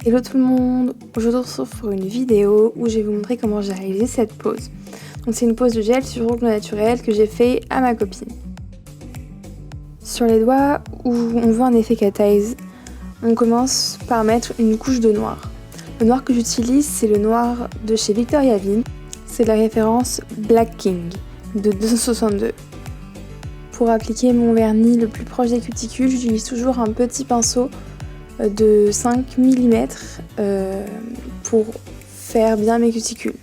Hello tout le monde, aujourd'hui on se retrouve pour une vidéo où je vais vous montrer comment j'ai réalisé cette pose. Donc c'est une pose de gel sur ongles naturel que j'ai fait à ma copine. Sur les doigts où on voit un effet cat eyes, on commence par mettre une couche de noir. Le noir que j'utilise c'est le noir de chez Victoria Vin, c'est la référence Black King de 262. Pour appliquer mon vernis le plus proche des cuticules, j'utilise toujours un petit pinceau de 5 mm pour faire bien mes cuticules.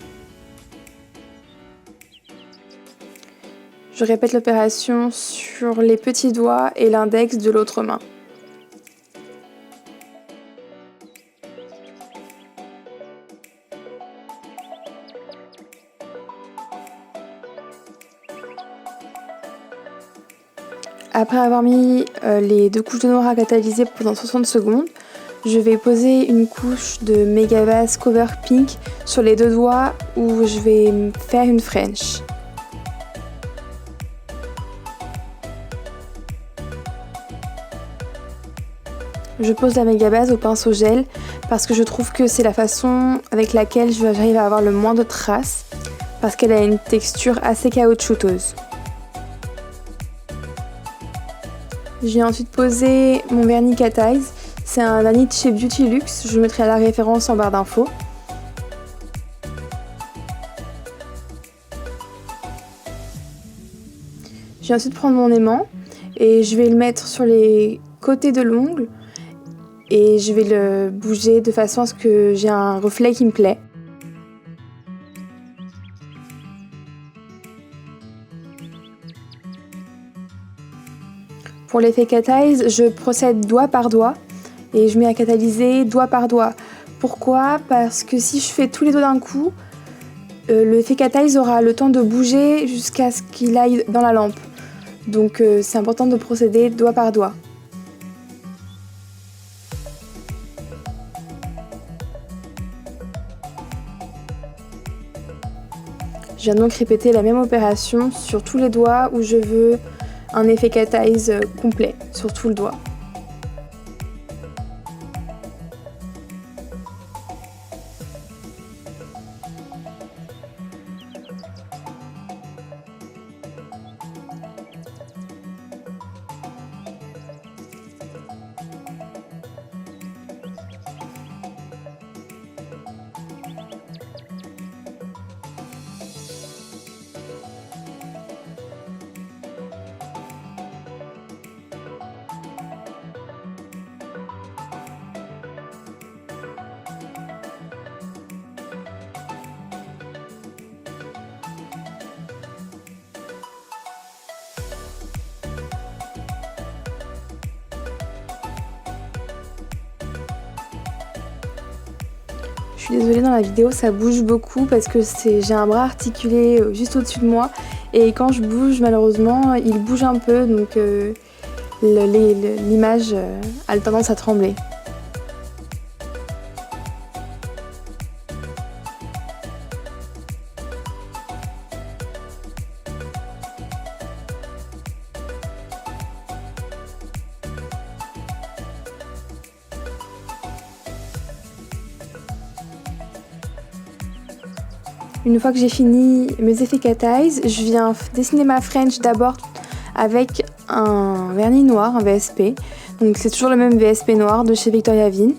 Je répète l'opération sur les petits doigts et l'index de l'autre main. Après avoir mis les 2 couches de noir à catalyser pendant 60 secondes, je vais poser une couche de Megabase Cover Pink sur les 2 doigts où je vais faire une French. Je pose la Megabase au pinceau gel parce que je trouve que c'est la façon avec laquelle j'arrive à avoir le moins de traces parce qu'elle a une texture assez caoutchouteuse. J'ai ensuite posé mon vernis Cat Eyes. C'est un vernis de chez Beauty Luxe, je mettrai la référence en barre d'infos. Je vais ensuite prendre mon aimant et je vais le mettre sur les côtés de l'ongle et je vais le bouger de façon à ce que j'ai un reflet qui me plaît. Pour l'effet Cat Eyes, je procède doigt par doigt et je mets à catalyser doigt par doigt. Pourquoi ? Parce que si je fais tous les doigts d'un coup, l'effet Cat Eyes aura le temps de bouger jusqu'à ce qu'il aille dans la lampe. Donc c'est important de procéder doigt par doigt. Je viens donc répéter la même opération sur tous les doigts où je veux un effet Cat Eyes complet sur tout le doigt. Je suis désolée, dans la vidéo ça bouge beaucoup parce que j'ai un bras articulé juste au-dessus de moi et quand je bouge malheureusement il bouge un peu donc l'image a tendance à trembler. Une fois que j'ai fini mes effets Cat Eyes, je viens dessiner ma French d'abord avec un vernis noir, un VSP. Donc c'est toujours le même VSP noir de chez Victoria Vin.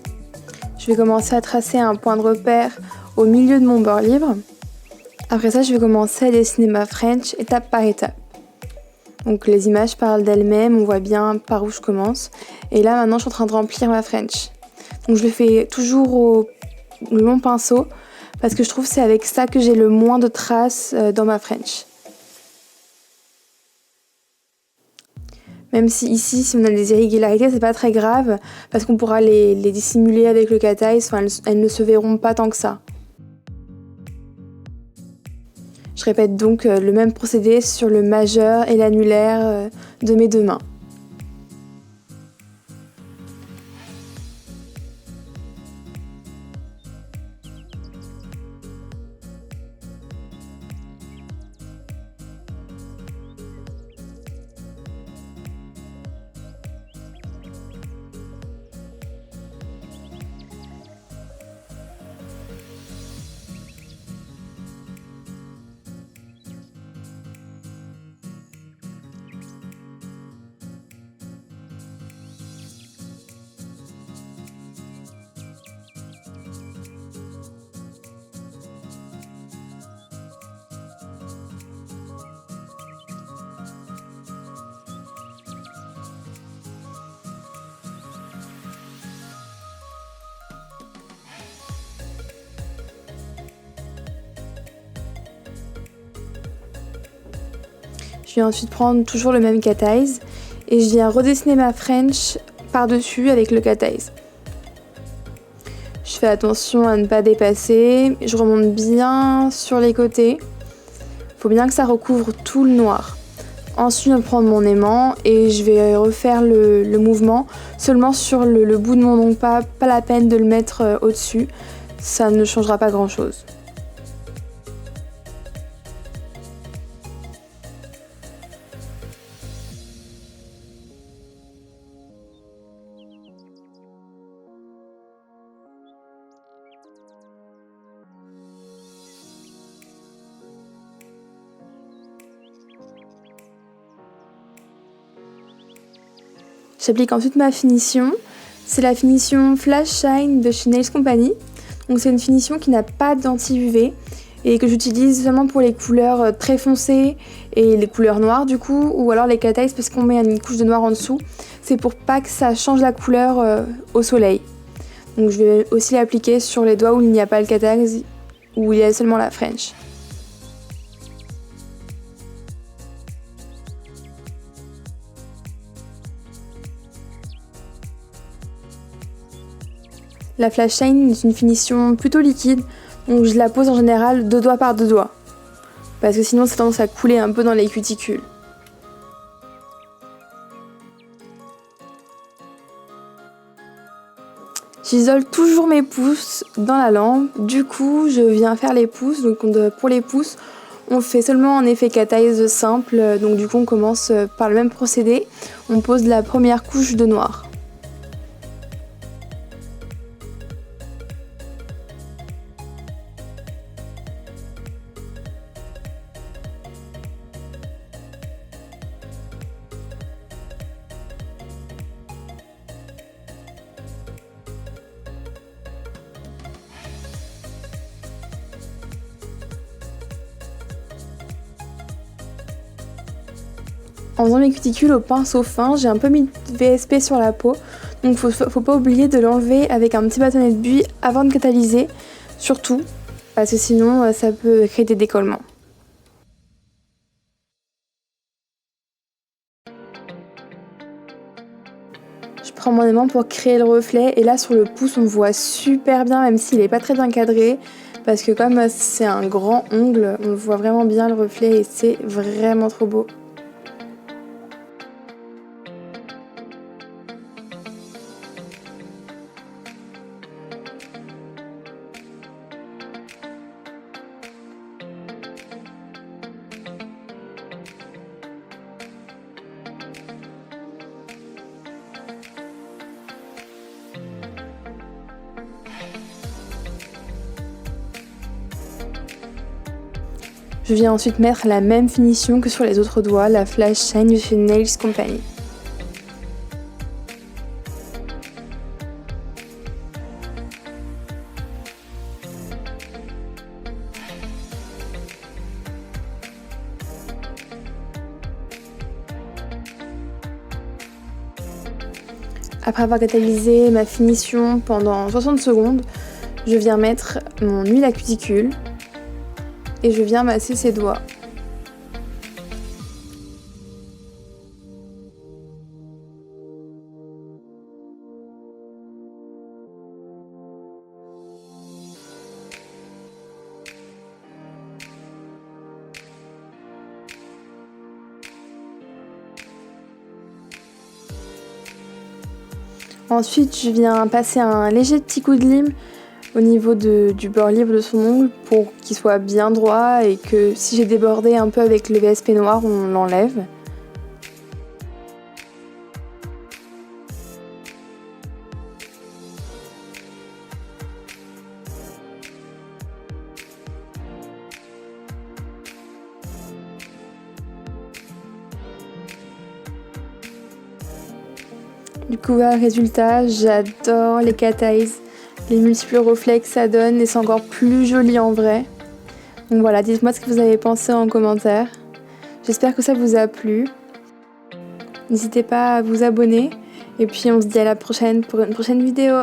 Je vais commencer à tracer un point de repère au milieu de mon bord libre. Après ça, je vais commencer à dessiner ma French étape par étape. Donc les images parlent d'elles-mêmes, on voit bien par où je commence. Et là maintenant, je suis en train de remplir ma French. Donc je le fais toujours au long pinceau parce que je trouve que c'est avec ça que j'ai le moins de traces dans ma French. Même si ici, si on a des irrégularités, c'est pas très grave parce qu'on pourra les dissimuler avec le Cat Eyes, enfin, elles ne se verront pas tant que ça. Je répète donc le même procédé sur le majeur et l'annulaire de mes 2 mains. Je viens ensuite prendre toujours le même cat eyes et je viens redessiner ma French par-dessus avec le cat eyes. Je fais attention à ne pas dépasser, je remonte bien sur les côtés. Il faut bien que ça recouvre tout le noir. Ensuite, je vais prendre mon aimant et je vais refaire le mouvement seulement sur le bout de mon ongle, pas la peine de le mettre au-dessus, ça ne changera pas grand-chose. J'applique ensuite ma finition. C'est la finition Flash Shine de chez Nails Company. Donc c'est une finition qui n'a pas d'anti-UV et que j'utilise seulement pour les couleurs très foncées et les couleurs noires du coup, ou alors les cat eyes parce qu'on met une couche de noir en dessous. C'est pour pas que ça change la couleur au soleil. Donc je vais aussi l'appliquer sur les doigts où il n'y a pas le cat eyes, où il y a seulement la French. La Flash Shine est une finition plutôt liquide, donc je la pose en général 2 doigts par 2 doigts, parce que sinon ça a tendance à couler un peu dans les cuticules. J'isole toujours mes pouces dans la lampe, du coup je viens faire les pouces, donc pour les pouces on fait seulement un effet cat eyes simple, donc du coup on commence par le même procédé, on pose la première couche de noir. En faisant mes cuticules au pinceau fin, j'ai un peu mis de VSP sur la peau, donc faut pas oublier de l'enlever avec un petit bâtonnet de buis avant de catalyser, surtout, parce que sinon ça peut créer des décollements. Je prends mon aimant pour créer le reflet et là sur le pouce on voit super bien même s'il n'est pas très bien cadré parce que comme c'est un grand ongle, on voit vraiment bien le reflet et c'est vraiment trop beau. Je viens ensuite mettre la même finition que sur les autres doigts, la Flash Shine de chez Nails Company. Après avoir catalysé ma finition pendant 60 secondes, je viens mettre mon huile à cuticule et je viens masser ses doigts. Ensuite, je viens passer un léger petit coup de lime au niveau du bord libre de son ongle pour qu'il soit bien droit et que si j'ai débordé un peu avec le VSP noir, on l'enlève. Du coup, voilà le résultat, j'adore les cat eyes, les multiples reflets que ça donne et c'est encore plus joli en vrai. Donc voilà, dites-moi ce que vous avez pensé en commentaire. J'espère que ça vous a plu. N'hésitez pas à vous abonner et puis on se dit à la prochaine pour une prochaine vidéo.